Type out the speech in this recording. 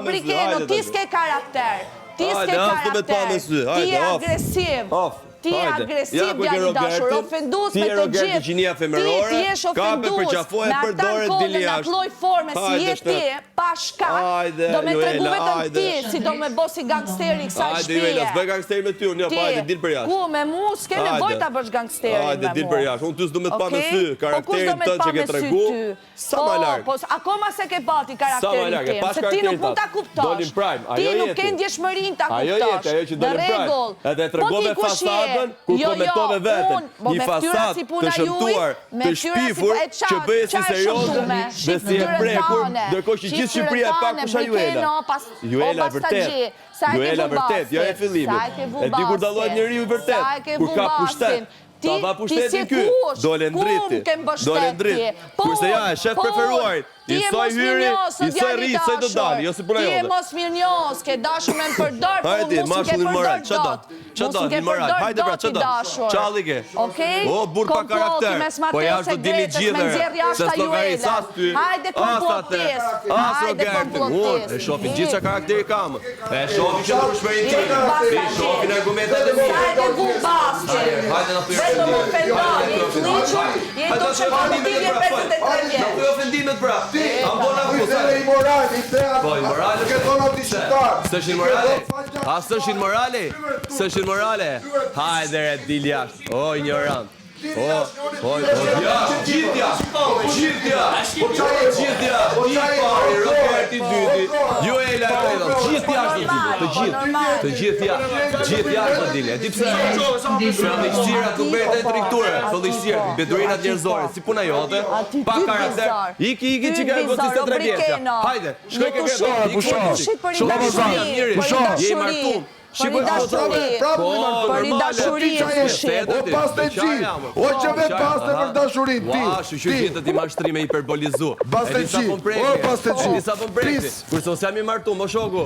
Brikeno, ti s'ke karakter. Ti s'ke karakter. Ti je agresiv. Ti je agresiv, djali dashur, ofendus me të gjithë. Ti jesh ofendus me ata në kodë në atë lloj forme si je ti, pa shkak, do me tregu vetëm ti, si do me bo si gangsteri kësaj shtëpie. Juela, s'bëj gangsteri me ty, unë hajde dil për jashtë. Ku me mu s'ke nevojë ta bësh gangsterin me mu. Hajde dil për jashtë, unë ty s'do me të pa me sy, karakterin tënd që ke tregu, sa më larg. Po, akoma se ke pati karakterin tim, se ti nuk mund ta kuptosh. Ti nuk ke ndjeshmërinë ta kuptosh. Në rregull. Edhe tregove fasadën kur komentove veten. Një fasadë të shëmtuar, të shpifur, që bëhet si serioze dhe si e prekur, ndërkohë që gjithë Shqipëria e pa kusha Juela. Juela vërtet. Juela vërtet, jo e fillimit. E di kur dallohet njeriu i vërtet, kur ka pushtet. Ta va pushtetin ky, dole ndriti, dole ndrit. Kurse ja, e shef preferuarit, i soj hyri, i soj rrit, soj do dali, jo si puna jote. Ti e mos mirënjohës, ke dashur me më përdor, po hajde, mos më ke përdor dot. Që do, një moral, hajde pra, që do, qalli ke. O, burë pa karakter, po jashtë do dini gjithëre, se s'logari sas ty, komplotis, hajde komplotis. E shofin gjithë që karakteri kamë, e shofin që në rëshmerin ti, e shofin argumentet e mi. Hajde bu bastin, vetëm më ofendon, je fliqur, je do që pozitivje 53 vjetë. Në kuj ofendimet pra, a më bona kusë. Po, i morale, s'është i morale, a s'është i morale, s'është i morale. Hajde re, dil jashtë, o, ignorant. Gjithja, ti pari, Roberti dyti, Juela e redon, gjithja të gjithja të dile. E ti pse, fëllishqira të bërë të rikture, fëllishqira, bedurinat njerëzore, si puna jote, pa karakter, iki që ka e gotë si 3 vjeqja. Hajde, shkoj ke këtë, je i martum. Për i dashurin fushit. O paste qi, o që vetë paste për dashurin ti. Ua, shu gjithë ti mashtrime hiperbolizu. Paste qi, o paste qi. Kurse ose jam i martu, më shoku.